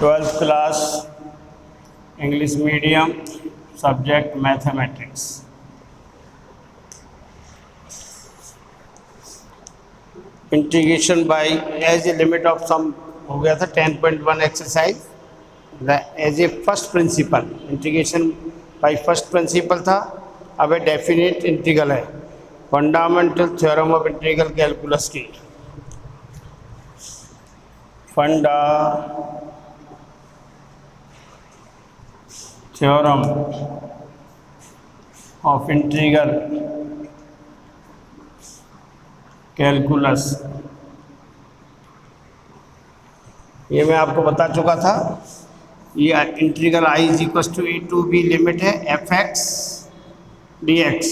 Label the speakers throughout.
Speaker 1: 12th class English medium subject mathematics. Integration by as a limit of sum हो गया था 10.1 exercise as a first principle integration by first principle था। अब definite integral है, fundamental theorem of integral calculus की funda theorem of integral calculus, ये मैं आपको बता चुका था। ये integral I is equal to A to B limit है F X D X.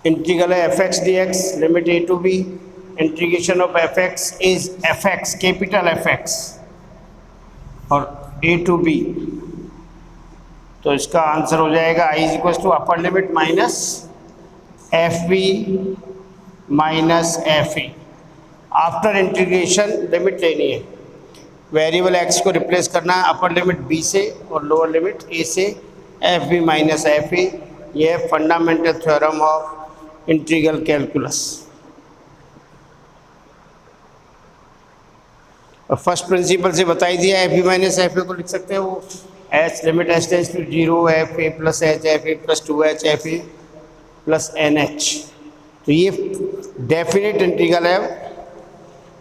Speaker 1: Integral है F X D X, limit A to B, integration of F x is F X capital F X और A to B. तो इसका answer हो जाएगा I is equal to upper limit minus F B minus F A. After integration limit लेनी है, variable x को replace करना है अपर लिमिट बी से और लोअर लिमिट ए से, F B minus F A. यह है fundamental theorem of integral calculus. और फर्स्ट प्रिंसिपल से बताई दिया F B minus F A को लिख सकते हैं वो H limit H tends to 0 F A plus H F A plus 2h F A plus N H. तो ये डेफिनेट इंटीग्रल है।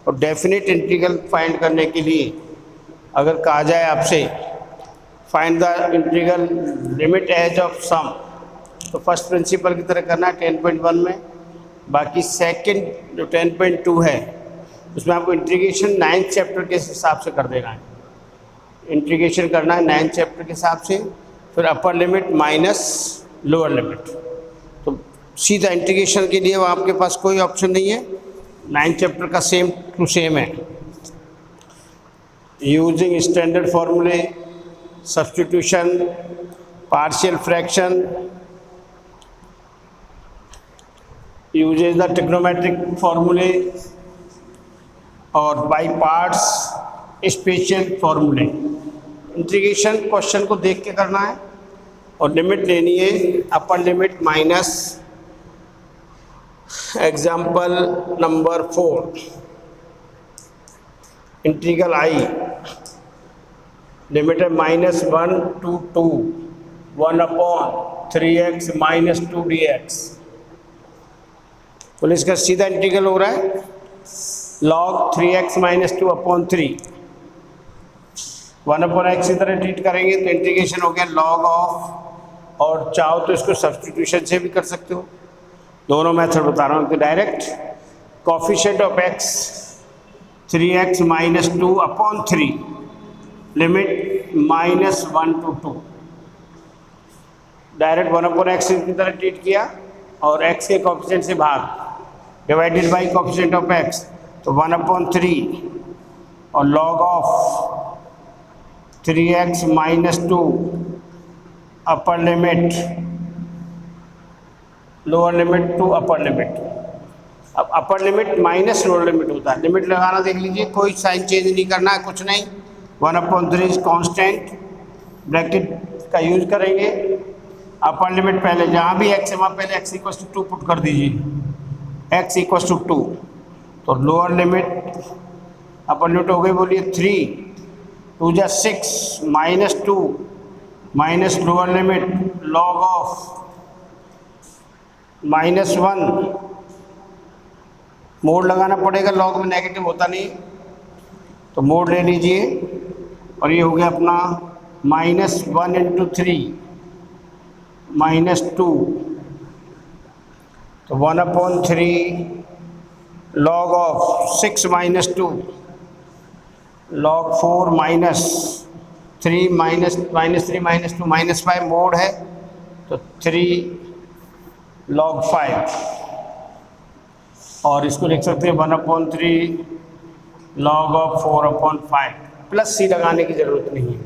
Speaker 1: और डेफिनेट इंटीग्रल फाइंड करने के लिए अगर कहा जाए आपसे find the integral limit as of sum, तो फर्स्ट प्रिंसिपल की तरह करना है 10.1 में। बाकी सेकंड जो 10.2 है उसमें आपको इंटीग्रेशन 9th चैप्टर के हिसाब से कर देना है। इंटीग्रेशन करना है 9th चैप्टर के हिसाब से, फिर अपर लिमिट माइनस लोअर लिमिट। तो सीधा इंटीग्रेशन के लिए वो आपके पास कोई ऑप्शन नहीं है, 9th चैप्टर का सेम टू सेम है। यूजिंग स्टैंडर्ड फॉर्मूले, substitution, partial fraction, uses the trigonometric फॉर्मूले और बाई पार्ट्स स्पेशल फॉर्मूले। इंटीग्रेशन क्वेश्चन को देख के करना है और लिमिट लेनी है upper limit minus example number 4 integral I limit है -1 to 2 1/3x माइनस 2dx। तो इसका सीधा इंटीग्रल हो रहा है log 3x माइनस 2/3 1/x की तरह ट्रीट करेंगे तो इंटीग्रेशन हो गया log ऑफ, और चाहो तो इसको सब्स्टिट्यूशन से भी कर सकते हो। दोनों मेथड बता रहा हूँ। तो direct coefficient of x 3x minus 2/3 limit -1 to 2, direct 1/x की तरह ट्रीट किया और x के कोफिशिएंट से भाग divided by coefficient of x, तो 1/3 और log of 3x minus 2 upper limit lower limit to upper limit. अब upper limit minus lower limit होता है, लिमिट लगाना देख लीजिए, कोई साइन चेंज नहीं करना है, कुछ नहीं। 1/3 कांस्टेंट, ब्रैकेट का यूज करेंगे। अपर लिमिट पहले जहाँ भी x है वहाँ पहले x इक्वल टू 2 पुट कर दीजिए, x इक्वल टू 2। तो लोअर लिमिट अपर लिमिट हो गई, बोलिए 3 2 जा 6 minus 2 minus lower limit log of -1। Mode लगाना पड़ेगा, लॉग में नेगेटिव होता नहीं, तो मोड ले लीजिए। और ये हो गया अपना -1 × 3 -2, तो 1/3 log of 6 minus 2 log 4 minus 3 minus 2 -5 mode है, तो 3 log 5। और इसको लिख सकते हैं 1/3 log ऑफ 4/5। प्लस सी लगाने की ज़रूरत नहीं है,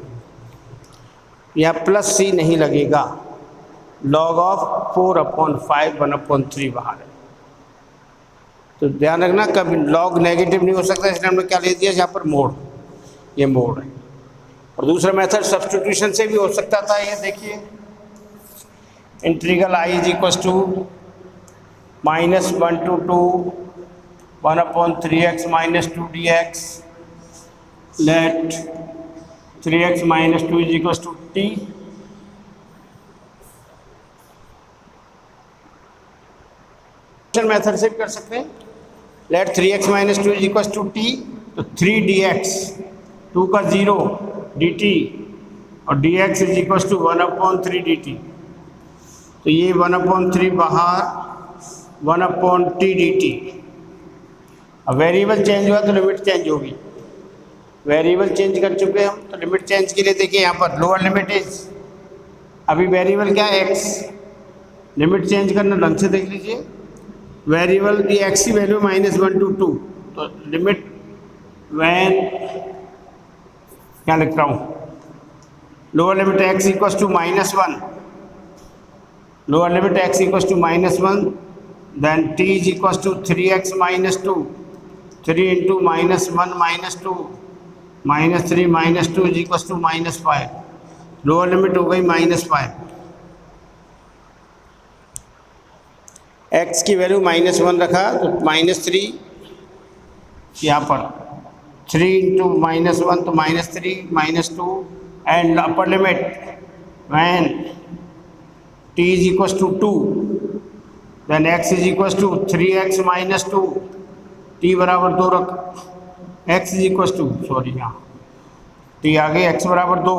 Speaker 1: यहाँ प्लस सी नहीं लगेगा। log ऑफ 4/5 1/3 बाहर है। तो ध्यान रखना कभी लॉग नेगेटिव नहीं हो सकता, इसलिए हमने क्या ले दिया यहाँ पर मोड, ये मोड है। और दूसरा मेथड सब्स्टिट्यूशन से भी हो सकता था, ये देखिए integral I is equal to -1 to 2 1/3x - 2 dx, let 3x - 2 is equal to t। Method से भी कर सकते हैं, let 3x - 2 is equal to t, तो 3 dx 2 का 0 dt और dx is equal to 1/3 dt, तो ये 1/3 बाहर 1/t dt। अब वेरिएबल चेंज हुआ तो लिमिट चेंज होगी, वेरिएबल चेंज कर चुके हम, तो लिमिट चेंज के लिए देखिए यहाँ पर लोअर लिमिट इज, अभी वेरिएबल क्या है x, लिमिट चेंज करना ढंग से देख लीजिए, वेरिएबल की x की वैल्यू -1 to 2, तो लिमिट वैन क्या लिख रहा हूँ, lower limit x equal to -1, lower limit x equal to -1, then t is equal to 3x - 2, 3 into -1 - 2 -3 - 2 is equal to -5, lower limit हो गई -5। x की वैल्यू -1 रखा तो -3, यहाँ पर 3 इंटू -1 तो -3 - 2, and upper limit when t is equal to 2, then x is equal to 3x - 2, t बराबर 2 रख, x is equal to sorry यहाँ t आगे x बराबर 2,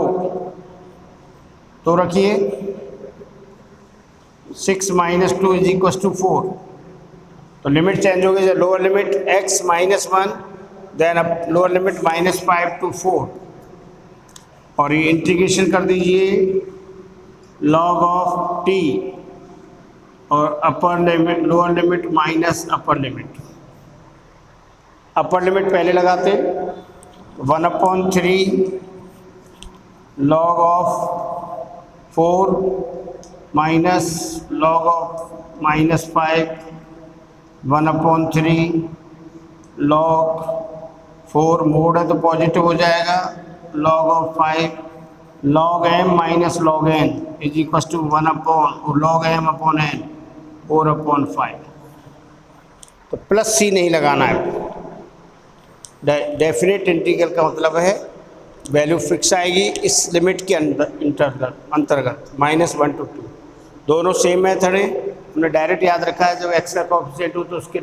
Speaker 1: तो रखिए 6 - 2 इज इक्वल टू 4, तो लिमिट चेंज हो गई, लोअर लिमिट x -1, देन अब लोअर लिमिट -5 to 4, और ये इंटीग्रेशन कर दीजिए log ऑफ t और upper limit lower limit minus upper limit. Upper limit पहले लगाते 1/3 log of 4 minus log of -5, 1/3 log 4 mod है तो पॉजिटिव हो जाएगा, log of 5 log m minus log n is equal to 1/log m upon n 4/5। तो plus सी नहीं लगाना है, डेफिनेट इंटीग्रल का मतलब है वैल्यू फिक्स आएगी इस लिमिट के अंतर्गत -1 to 2, दोनों सेम मेथड है। हमने डायरेक्ट याद रखा है, जब x का कोएफिशिएंट हो तो उसके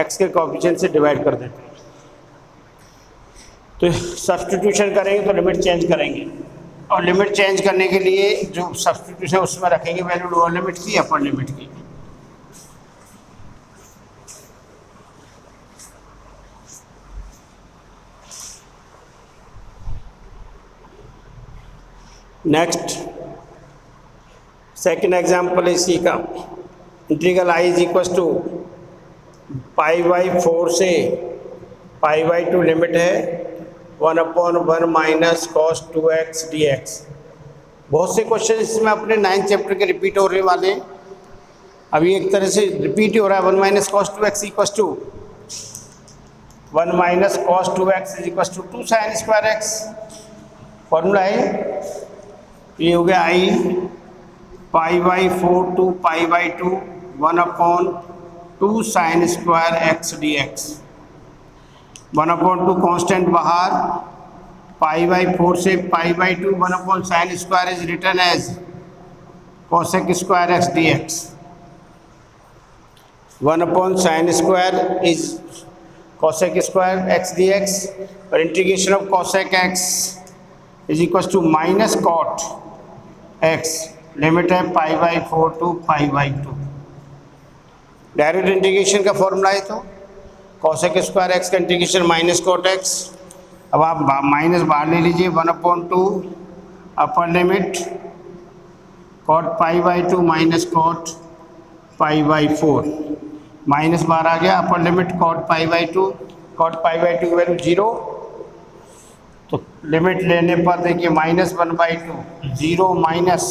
Speaker 1: x के कोएफिशिएंट से डिवाइड कर देते हैं। तो सब्स्टिट्यूशन करेंगे तो लिमिट चेंज करेंगे, और लिमिट चेंज करने के लिए जो सब्स्टिट्यूशन उसमें रखेंगे वैल्यू लोअर लिमिट की अपर लिमिट की। नेक्स्ट सेकेंड एग्जाम्पल है इसी का, integral I is equal to π/4 से π/2 लिमिट है 1/1 माइनस cos 2x dx। बहुत से क्वेश्चन इसमें अपने 9th चैप्टर के रिपीट होने वाले हैं, अभी एक तरह से रिपीट ही हो रहा है। 1 minus cos 2x equal to 1 minus cos 2x is equal to 2 sin square x, formula है ये हो गया I π/4 to π/2 1/2 sin square x dx। 1/2 constant बाहर, π/4 से π/2 1 sin square is return as cosec square x dx। 1 sin square is cosec square x dx, और integration of cosec x is equal to minus cot x, limit है π/4 to π/2। Direct integration का formula है तो cosec square x का integration minus cot x। अब आप minus बाहर ले लीजिए, 1/2 upper limit cot π/2 minus cot π/4, minus बाहर आ गया, अपर लिमिट cot π/2, cot π/2 की वैल्यू 0, तो लिमिट लेने पर देखिए -1/2 0 minus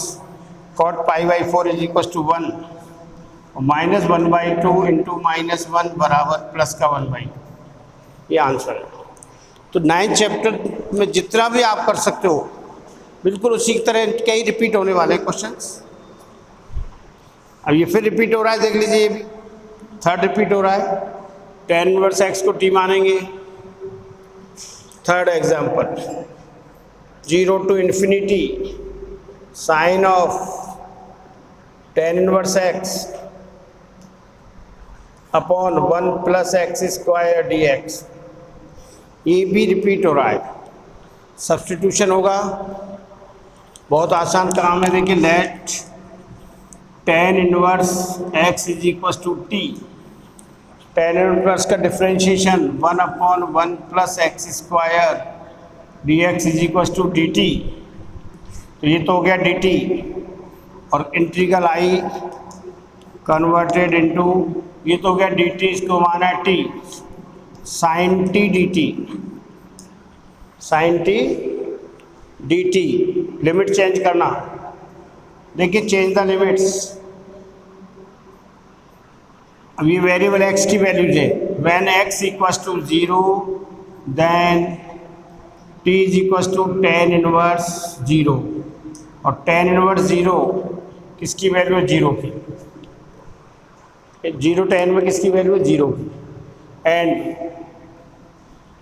Speaker 1: cot π/4 is equal to 1, -1/2 into -1 बराबर प्लस का 1/2, ये आंसर है। तो 9th चैप्टर में जितना भी आप कर सकते हो बिल्कुल उसी की तरह कई रिपीट होने वाले हैं क्वेश्चंस। अब ये फिर रिपीट हो रहा है, देख लीजिए, ये भी थर्ड रिपीट हो रहा है। tan इनवर्स x को t मानेंगे। Third example, 0 to infinity sine of tan inverse x upon 1 plus X square dx, ये भी रिपीट हो रहा है। सब्स्टिट्यूशन होगा, बहुत आसान काम है। देखिए, let tan inverse x is equal to T, tan inverse का differentiation 1/1 plus X square dx is equal to dt, तो ये तो हो गया dt, और इंटीग्रल आई कन्वर्टेड इनटू, ये तो हो गया dt, इसको माना है t, sine T dt, sine T dt। Limit change करना, देखिए, चेंज द लिमिट्स। अब ये वेरिएबल x की वैल्यूज है। When x equals to 0 then t is equals to tan inverse 0, और tan इनवर्स 0 किसकी वैल्यू है? 0 की। 0 tan में किसकी वैल्यू है? 0 की। And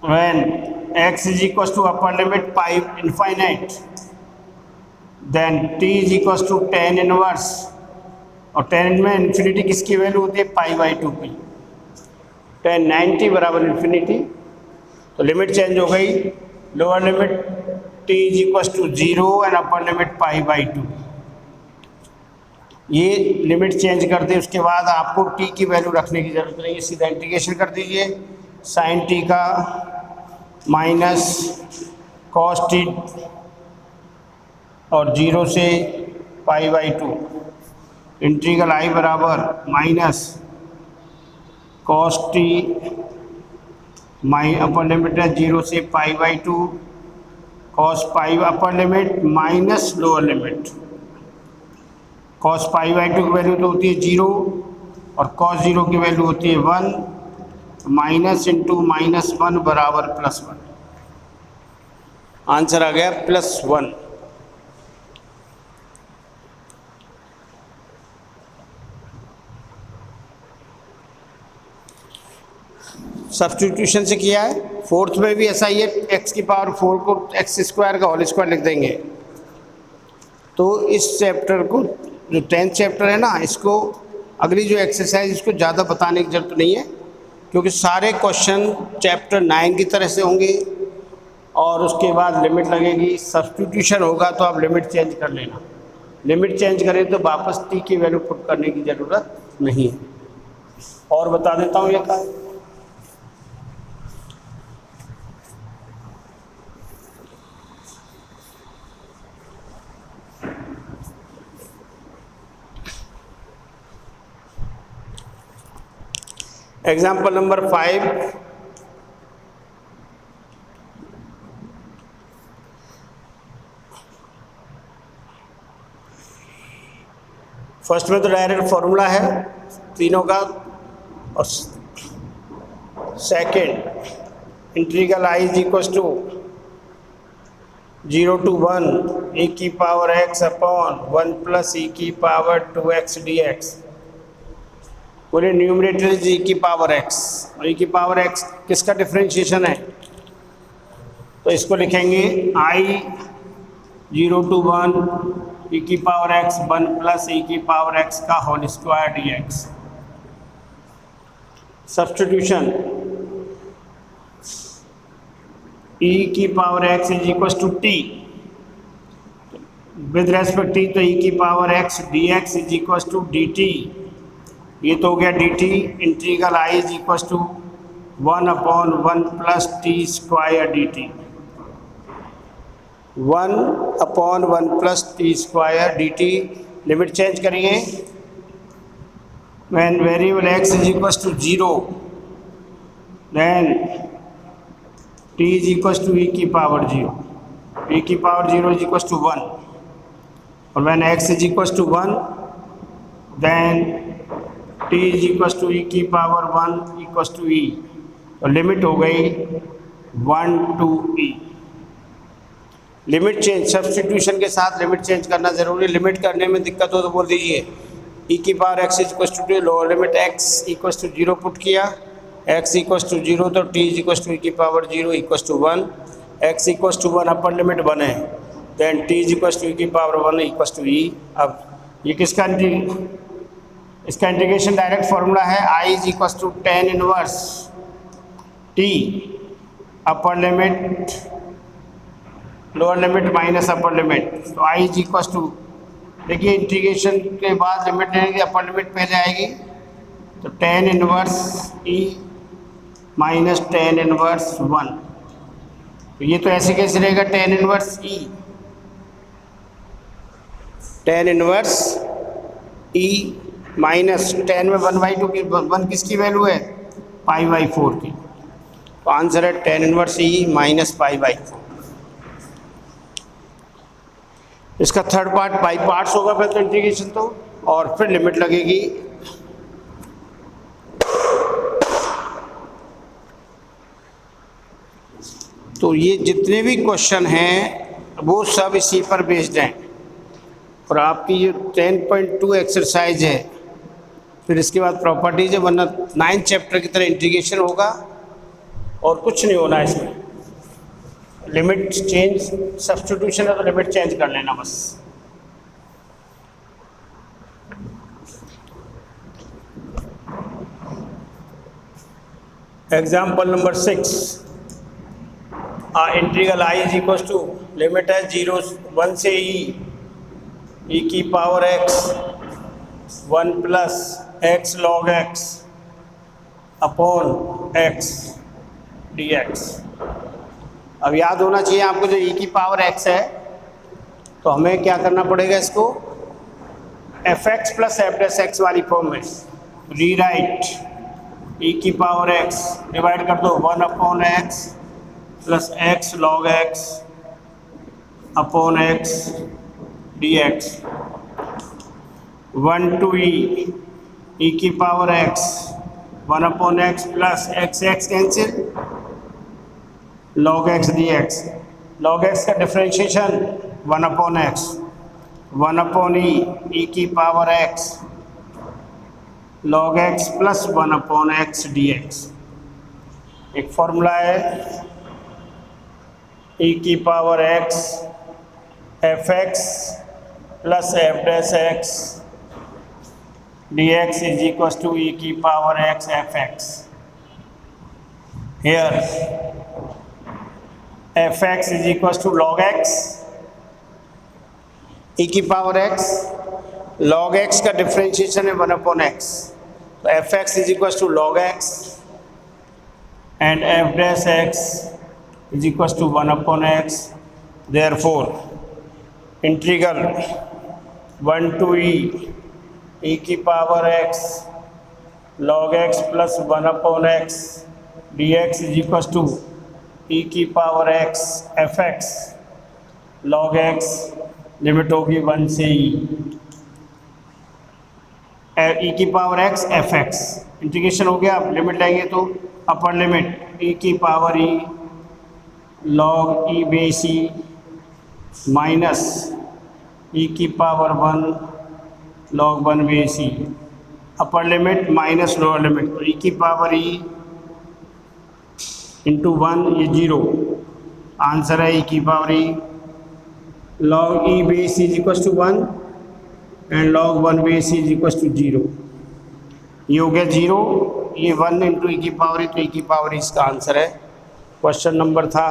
Speaker 1: when x is equals to upper limit pi infinite then t is equals to tan inverse, और tan में इन्फिनिटी किसकी वैल्यू होती है? π/2 की। tan 90 बराबर इन्फिनिटी, तो लिमिट चेंज हो गई। Lower limit t is equals to 0 and upper limit π/2, ये लिमिट चेंज कर दे। उसके बाद आपको t की वैल्यू रखने की जरूरत नहीं है, सीधा इंटीग्रेशन कर दीजिए। साइन t का माइनस कॉस t और 0 से π/2, इंटीग्रल आई बराबर minus cos t upper limit है 0 से π/2 cos pi upper limit minus lower limit. Cos π/2 की वैल्यू तो होती है 0 और कॉस 0 की वैल्यू होती है 1, माइनस इंटू -1 बराबर +1। आंसर आ गया +1। सब्स्टिट्यूशन से किया है। फोर्थ में भी ऐसा ही है, x की पावर 4 को x² का होल स्क्वायर लिख देंगे। तो इस चैप्टर को, जो 10th चैप्टर है ना, इसको अगली जो एक्सरसाइज, इसको ज़्यादा बताने की जरूरत नहीं है, क्योंकि सारे क्वेश्चन चैप्टर 9 की तरह से होंगे और उसके बाद लिमिट लगेगी। सब्स्टिट्यूशन होगा तो आप लिमिट चेंज कर लेना। लिमिट चेंज करें तो वापस t की वैल्यू पुट करने की ज़रूरत नहीं है। और बता देता हूँ ये का एग्जाम्पल नंबर 5, फर्स्ट में तो डायरेक्ट फॉर्मूला है तीनों का, और second integral I is equal to 0 to 1 e की power x upon 1 plus e की पावर 2x dx। बोले न्यूमरेटर इज e की पावर x, और e की पावर x किसका डिफरेंशिएशन है? तो इसको लिखेंगे i 0 to 1 e की पावर x 1 प्लस e की पावर x का whole square dx। Substitution, e की power x is equal to t with respect t, तो e की power x dx is equal to dt, ये तो हो गया dt। Integral i is equal to 1/1 plus t square dt, 1/1 plus t square dt। Limit change करेंगे। When variable x is equal to 0 then t is equal to e की power 0, e की power 0 is equal to 1, और when x is equal to 1 then t is equals to e की power 1 equals to ई, तो limit हो गई 1 to E. Limit change, substitution के साथ limit change करना ज़रूरी। लिमिट करने में दिक्कत हो तो बोल दीजिए ई की power x equals to 2, lower limit x equals to 0 put किया, एक्स इक्वस टू 0 तो t is equals to e की power 0 equals to 1, x equals to 1 upper limit बने, then t is equals to e की power 1 equals to ई। अब ये किसका इसका integration direct formula है, I is equals to tan inverse t upper limit lower limit minus upper limit, तो I is equals to, देखिए integration के बाद लिमिट लेने की अपर लिमिट पहले आएगी, तो tan inverse E minus tan inverse 1, तो ये तो ऐसे कैसे रहेगा, टेन इनवर्स ई, टेन इनवर्स ई माइनस 10 में 1/2 की 1 किसकी वैल्यू है, π/4 की, तो आंसर है टेन इनवर्स ई माइनस π/4। इसका थर्ड पार्ट बाई पार्ट्स होगा फिर तो इंटीग्रेशन तो, और फिर लिमिट लगेगी। तो ये जितने भी क्वेश्चन हैं वो सब इसी पर बेस्ड हैं, और आपकी जो 10.2 एक्सरसाइज है, फिर इसके बाद प्रॉपर्टीज है, वरना 9th चैप्टर की तरह इंटीग्रेशन होगा और कुछ नहीं होना इसमें। लिमिट चेंज, सब्स्टिट्यूशन है तो लिमिट चेंज कर लेना बस। Example number 6, integral I is equal to limit है 1 से ई की power x 1 plus x log x upon x D X. अब याद होना चाहिए आपको, जो ई की पावर एक्स है तो हमें क्या करना पड़ेगा, इसको f x plus f dash x वाली फॉर्म में रीराइट। ई की पावर एक्स डिवाइड कर दो 1 upon x plus x log x upon x D x. 1 to e की power x 1 upon x plus x x cancel log x dx। log x का differentiation 1 upon x 1 upon e की power x log x plus 1 upon x dx। एक formula है ई की power x f x plus f dash x D x is equal to e की power x f x. Here f x is equal to log x e की power x, log x का differentiation है 1 upon x, तो f x is equal to log x and f dash x is equal to 1 upon x. Therefore integral 1 to e की power x log x plus 1 upon x D x is equal to e की power x f x log x, limit होगी 1 से ई की power x f x. Integration हो गया, अब limit लेंगे तो अपर लिमिट ई की पावर ई लॉग ई बेस ई माइनस ई की power 1 log 1 base e, upper limit minus lower limit, तो ई की पावर ई इंटू 1 ये 0, आंसर है ई की power E log E base is equal to 1 and log 1 base is equal to 0। ये हो गया 0, ये 1 इंटू ई की पावर ई, तो ई की पावर ई इसका आंसर है। क्वेश्चन नंबर था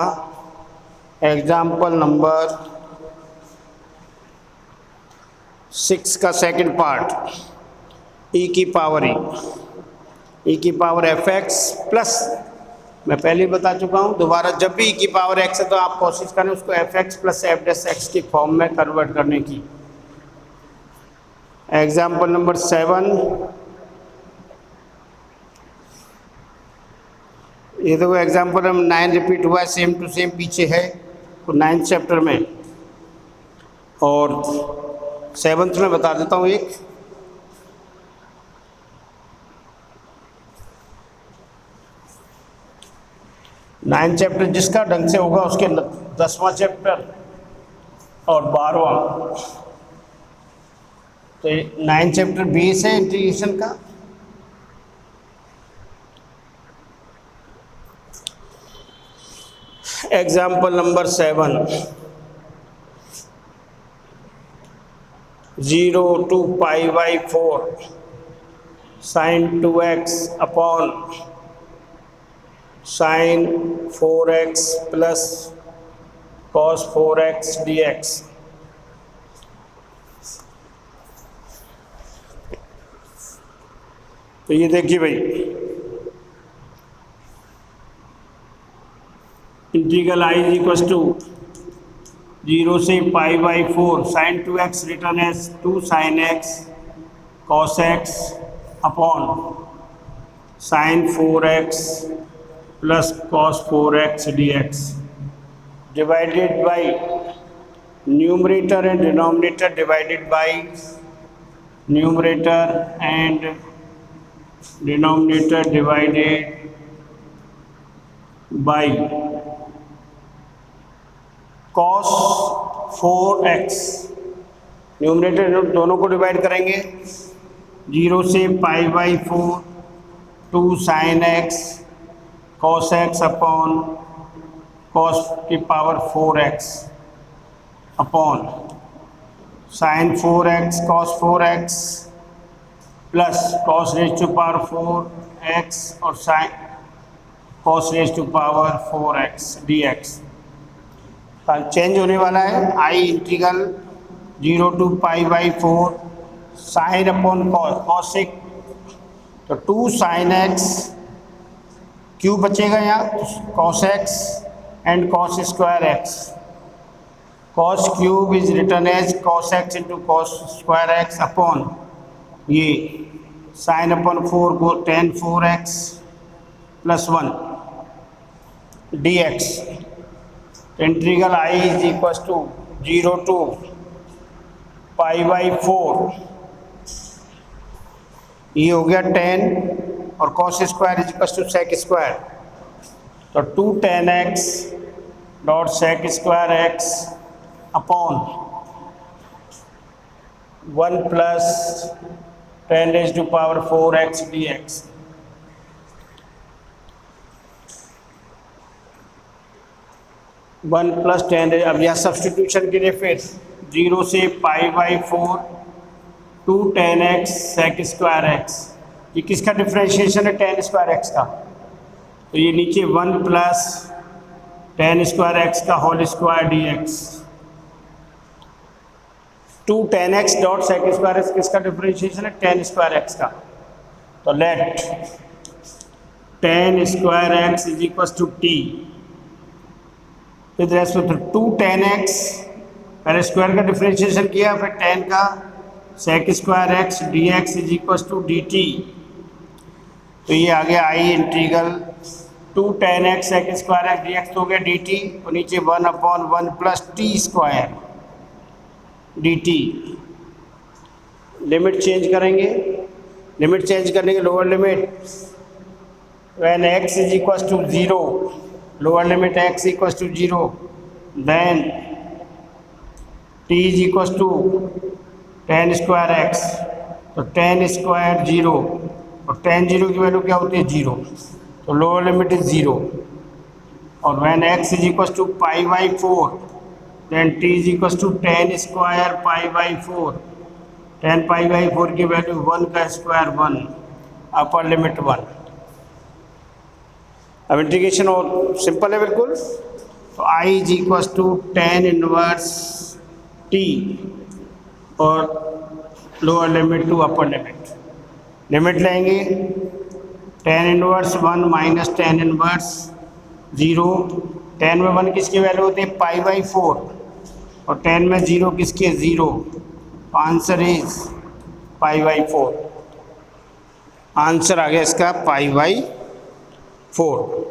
Speaker 1: एग्जाम्पल नंबर 6 का सेकंड पार्ट, ई की पावर एफ एक्स प्लस, मैं पहले ही बता चुका हूँ, दोबारा जब भी ई की पावर एक्स है तो आप कोशिश करें उसको F x plus f dash x की फॉर्म में कन्वर्ट करने की। एग्जाम्पल नंबर 7, ये देखो एग्जाम्पल नंबर 9 रिपीट हुआ है, सेम टू सेम पीछे है तो 9th चैप्टर में, और 7th में बता देता हूँ एक 9 चैप्टर जिसका ढंग से होगा उसके 10वां चैप्टर और 12वां। तो 9 चैप्टर बेस है इंटीग्रेशन का। Example number 7, 0 to π/4 sin 2x upon sin 4x plus cos 4x dx। तो ये देखिए भाई, integral I is equal to 0 से π/4 sin 2x return as 2 sin x cos x upon sin 4x plus cos 4x dx divided by numerator and denominator divided by numerator and denominator divided by cos 4x। Numerator दोनों को divide करेंगे, 0 से π/4 2 sin x cos x upon cos की power 4x upon sin 4x cos 4x plus cos raise to power 4x और sin cos raise to power 4x dx। Change होने वाला है I integral 0 to π/4 sine upon cos से, तो 2 sin x cube बचेगा यहाँ cos x and cos square x। cos cube is return as cos x into cos square x upon ये sine upon 4 को tan 4x plus 1 dx। Integral I is equal to 0 to π/4, ये हो गया 10 और cos square is equal to sec square, तो 2 tan x dot sec square x upon 1 plus 10 raise to power 4x dx। One plus 10, अब यह substitution के लिए फिर 0 से π/4 2 tan x sec square x, ये किसका डिफ्रेंशिएशन है tan स्क्वायर x का, तो ये नीचे 1 प्लस tan स्क्वायर x का whole square dx। 2 tan x dot sec square x किसका डिफ्रेंशिएशन है tan स्क्वायर x का, तो let tan square x is equal to t with respect to 2 tan x, पहले स्क्वायर का differentiation किया फिर tan का sec square x dx is equal to dt। तो ये आ गया I integral 2 tan x sec square x dx तो हो गया dt, और नीचे 1/1 plus t square dt। Limit change करेंगे, लिमिट चेंज करने के lower limit when x is equal to 0, lower limit x equal to 0, then t is equal to tan square x, तो tan square 0 और tan 0 की value क्या होती है 0, तो लोअर लिमिट इज 0। और when x is equal to π/4 then t is equal to tan square π/4, tan π/4 की value 1 का स्क्वायर 1, अपर लिमिट 1। अब इंटीग्रेशन और सिंपल है बिल्कुल, तो I is equal to tan inverse t और lower limit to upper limit. Limit लेंगे tan inverse 1 minus tan inverse 0, tan में 1 किसकी वैल्यू होती है π/4 और tan में 0 किसकी है 0, आंसर इज π/4। आंसर आ गया इसका π/4।